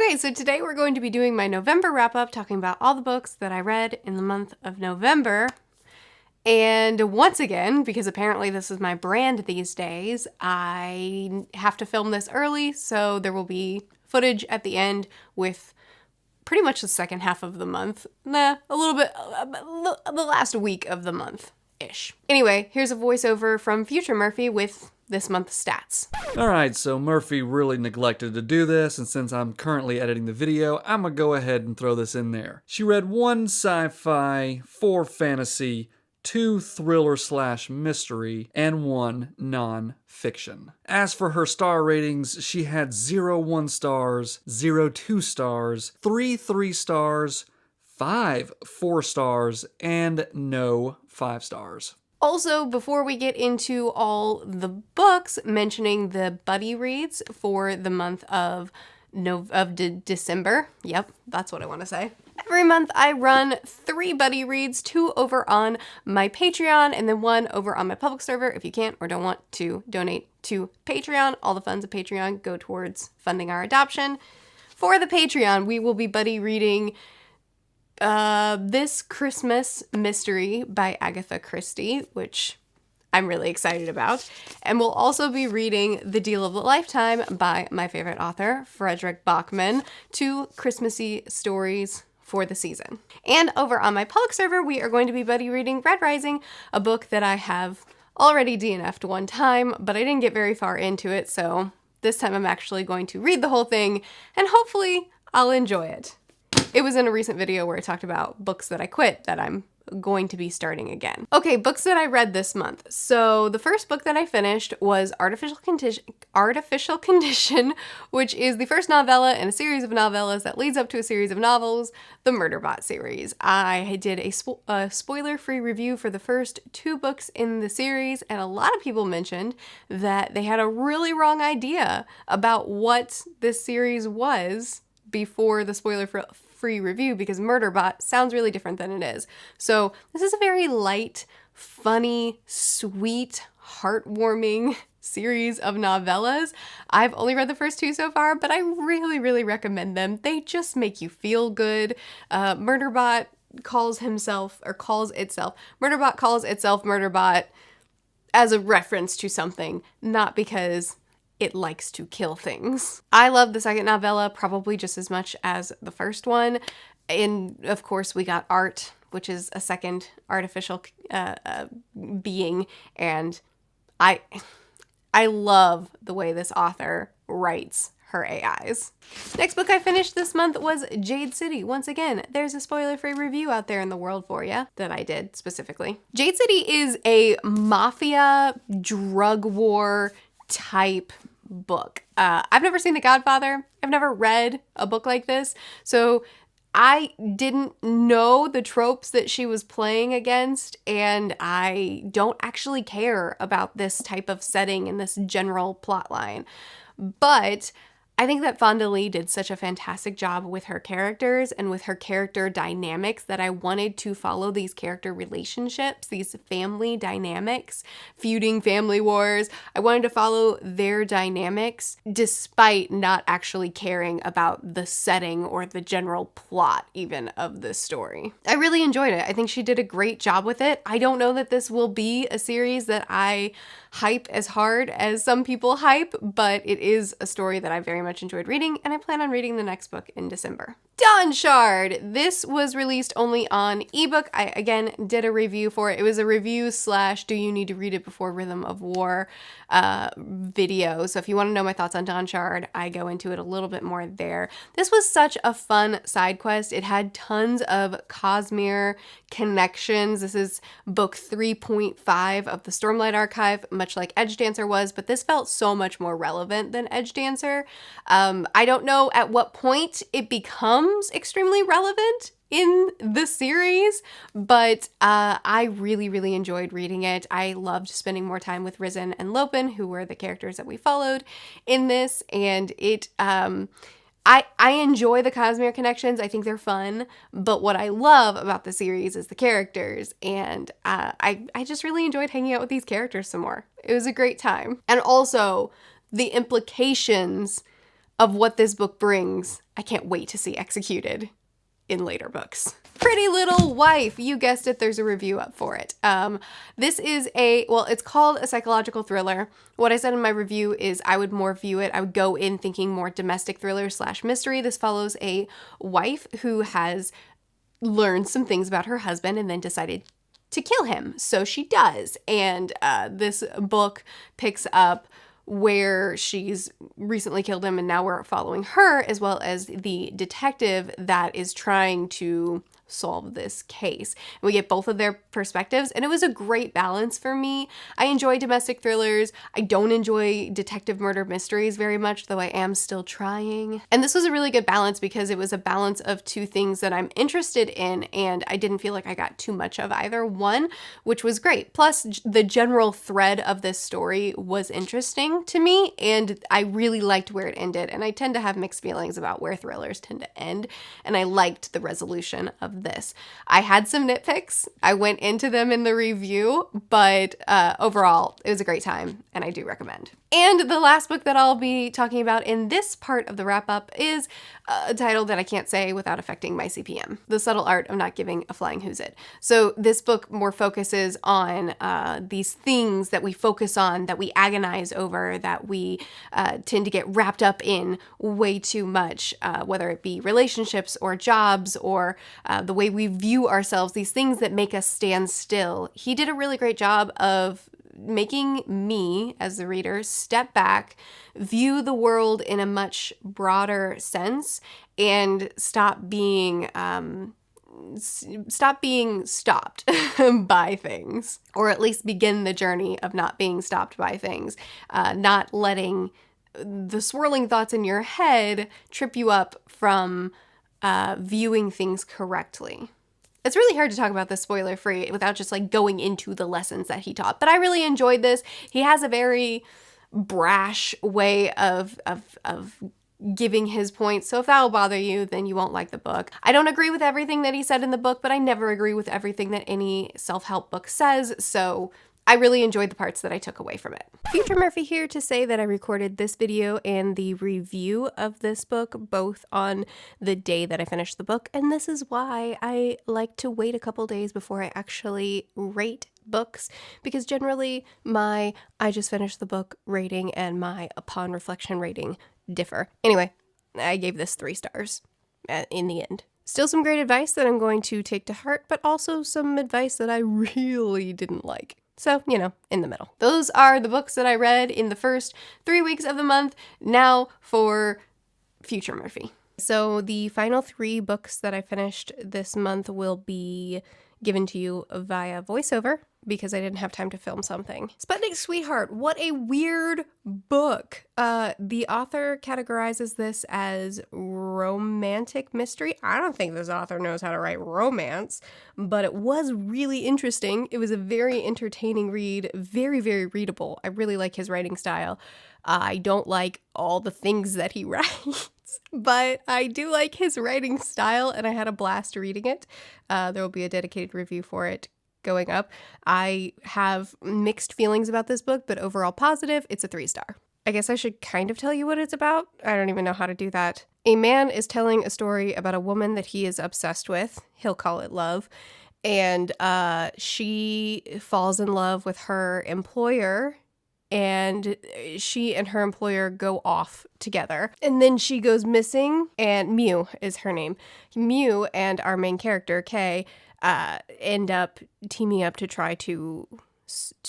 Okay, so today we're going to be doing my November wrap-up, talking about all the books that I read in the month of November. And once again, because apparently this is my brand these days, I have to film this early, so there will be footage at the end with pretty much the second half of the month. A little bit, the last week of the month-ish. Anyway, here's a voiceover from future Merphy with this month's stats. Alright, so Merphy really neglected to do this, and since I'm currently editing the video, I'm gonna go ahead and throw this in there. She read 1 sci-fi, 4 fantasy, 2 thriller/mystery, and 1 non-fiction. As for her star ratings, she had 0 1 stars, 0 2 stars, 3 3 stars, 5 4 stars, and no 5 stars. Also, before we get into all the books, mentioning the buddy reads for the month of December. Yep, that's what I want to say. Every month I run 3 buddy reads, 2 over on my Patreon and then 1 over on my public server. If you can't or don't want to donate to Patreon, all the funds of Patreon go towards funding our adoption. For the Patreon, we will be buddy reading This Christmas Mystery by Agatha Christie, which I'm really excited about. And we'll also be reading The Deal of a Lifetime by my favorite author, Frederick Bachman, 2 Christmassy stories for the season. And over on my public server, we are going to be buddy reading Red Rising, a book that I have already DNF'd one time, but I didn't get very far into it, so this time I'm actually going to read the whole thing, and hopefully I'll enjoy it. It was in a recent video where I talked about books that I quit that I'm going to be starting again. Okay, books that I read this month. So the first book that I finished was Artificial Condition, which is the first novella in a series of novellas that leads up to a series of novels, the Murderbot series. I did a spoiler-free review for the first 2 books in the series, and a lot of people mentioned that they had a really wrong idea about what this series was before the spoiler-free review, because Murderbot sounds really different than it is. So this is a very light, funny, sweet, heartwarming series of novellas. I've only read the first 2 so far, but I really, really recommend them. They just make you feel good. Murderbot calls itself Murderbot as a reference to something, not because it likes to kill things. I love the second novella probably just as much as the first one. And of course we got Art, which is a second artificial being, and I love the way this author writes her AIs. Next book I finished this month was Jade City. Once again, there's a spoiler-free review out there in the world for you that I did specifically. Jade City is a mafia drug war type book. I've never seen The Godfather. I've never read a book like this, so I didn't know the tropes that she was playing against, and I don't actually care about this type of setting and this general plot line. But I think that Fonda Lee did such a fantastic job with her characters and with her character dynamics that I wanted to follow these character relationships, these family dynamics, feuding family wars. I wanted to follow their dynamics despite not actually caring about the setting or the general plot even of this story. I really enjoyed it. I think she did a great job with it. I don't know that this will be a series that I hype as hard as some people hype, but it is a story that I very much enjoyed reading, and I plan on reading the next book in December. Dawn Shard! This was released only on ebook. I, again, did a review for it. It was a review / do you need to read it before Rhythm of War video. So if you want to know my thoughts on Dawn Shard, I go into it a little bit more there. This was such a fun side quest. It had tons of Cosmere connections. This is book 3.5 of the Stormlight Archive, much like Edge Dancer was, but this felt so much more relevant than Edge Dancer. I don't know at what point it becomes extremely relevant in the series, but I really, really enjoyed reading it. I loved spending more time with Risen and Lopin, who were the characters that we followed in this, and it I enjoy the Cosmere connections. I think they're fun, but what I love about the series is the characters, and I just really enjoyed hanging out with these characters some more. It was a great time. And also the implications of what this book brings, I can't wait to see executed in later books. Pretty Little Wife, you guessed it, there's a review up for it. This is it's called a psychological thriller. What I said in my review is I would go in thinking more domestic thriller / mystery. This follows a wife who has learned some things about her husband and then decided to kill him. So she does. And this book picks up where she's recently killed him, and now we're following her as well as the detective that is trying to solve this case. And we get both of their perspectives, and it was a great balance for me. I enjoy domestic thrillers. I don't enjoy detective murder mysteries very much, though I am still trying. And this was a really good balance because it was a balance of two things that I'm interested in, and I didn't feel like I got too much of either one, which was great. Plus, the general thread of this story was interesting to me, and I really liked where it ended. And I tend to have mixed feelings about where thrillers tend to end, and I liked the resolution of this. I had some nitpicks. I went into them in the review, but overall, it was a great time, and I do recommend. And the last book that I'll be talking about in this part of the wrap-up is a title that I can't say without affecting my CPM. The Subtle Art of Not Giving a Flying Who's It. So this book more focuses on these things that we focus on, that we agonize over, that we tend to get wrapped up in way too much, whether it be relationships or jobs or the way we view ourselves, these things that make us stand still. He did a really great job of making me, as the reader, step back, view the world in a much broader sense, and stop being stopped by things, or at least begin the journey of not being stopped by things, not letting the swirling thoughts in your head trip you up from viewing things correctly. It's really hard to talk about this spoiler free without just like going into the lessons that he taught, but I really enjoyed this. He has a very brash way of giving his points, so if that will bother you, then you won't like the book. I don't agree with everything that he said in the book, but I never agree with everything that any self-help book says, so I really enjoyed the parts that I took away from it. Future Merphy here to say that I recorded this video and the review of this book both on the day that I finished the book, and this is why I like to wait a couple days before I actually rate books, because generally my I just finished the book rating and my upon reflection rating differ. Anyway, I gave this 3 stars in the end. Still some great advice that I'm going to take to heart, but also some advice that I really didn't like. So, in the middle. Those are the books that I read in the first 3 weeks of the month. Now for Future Merphy. So the final 3 books that I finished this month will be given to you via voiceover because I didn't have time to film something. Sputnik Sweetheart, what a weird book. The author categorizes this as romantic mystery. I don't think this author knows how to write romance, but it was really interesting. It was a very entertaining read, very, very readable. I really like his writing style. I don't like all the things that he writes, but I do like his writing style, and I had a blast reading it. There will be a dedicated review for it going up. I have mixed feelings about this book, but overall positive. It's a 3-star. I guess I should kind of tell you what it's about. I don't even know how to do that. A man is telling a story about a woman that he is obsessed with. He'll call it love. And she falls in love with her employer, and she and her employer go off together. And then she goes missing, and Mew is her name. Mew and our main character, Kay, end up teaming up to try to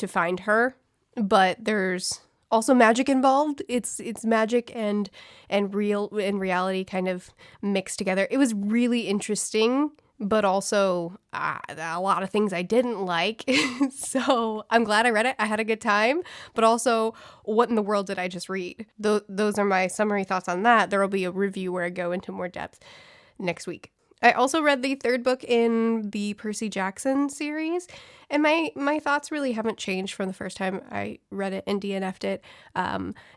find her. But there's also magic involved. It's magic and reality kind of mixed together. It was really interesting, but also a lot of things I didn't like. So I'm glad I read it. I had a good time, but also what in the world did I just read? Those are my summary thoughts on that. There will be a review where I go into more depth next week. I also read the third book in the Percy Jackson series, and my thoughts really haven't changed from the first time I read it and DNF'd it.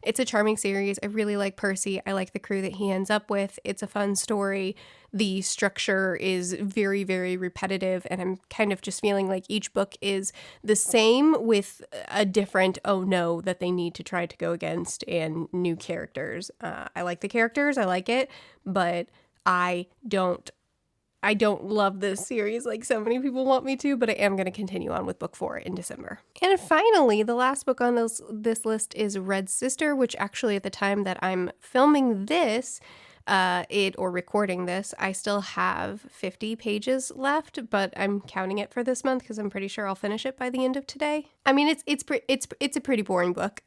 It's a charming series. I really like Percy. I like the crew that he ends up with. It's a fun story. The structure is very, very repetitive, and I'm kind of just feeling like each book is the same with a different oh no that they need to try to go against and new characters. I like the characters. I like it, but I don't love this series like so many people want me to, but I am going to continue on with book 4 in December. And finally, the last book on this list is Red Sister, which actually at the time that I'm filming this, or recording this, I still have 50 pages left, but I'm counting it for this month because I'm pretty sure I'll finish it by the end of today. I mean, it's a pretty boring book.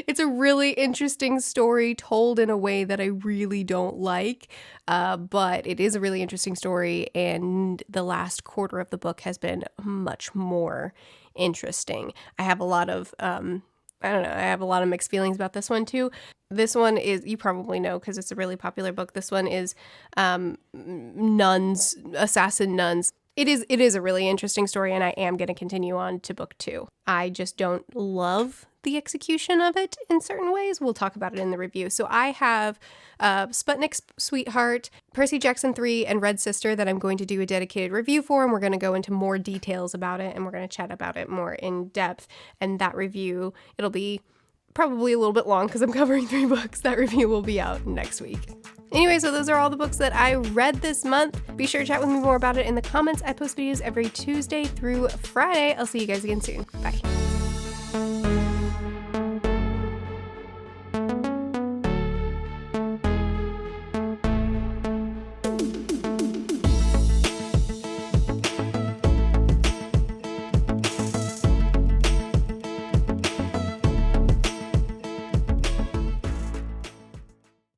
It's a really interesting story told in a way that I really don't like, but it is a really interesting story, and the last quarter of the book has been much more interesting. I have a lot of I have a lot of mixed feelings about this one too. This one is, you probably know because it's a really popular book. This one is nuns, assassin nuns. It is a really interesting story, and I am going to continue on to book 2. I just don't love the execution of it in certain ways. We'll talk about it in the review. So I have Sputnik's Sweetheart, Percy Jackson 3, and Red Sister that I'm going to do a dedicated review for, and we're going to go into more details about it, and we're going to chat about it more in depth. And that review, it'll be probably a little bit long because I'm covering 3 books. That review will be out next week. Anyway, so those are all the books that I read this month. Be sure to chat with me more about it in the comments. I post videos every Tuesday through Friday. I'll see you guys again soon. Bye.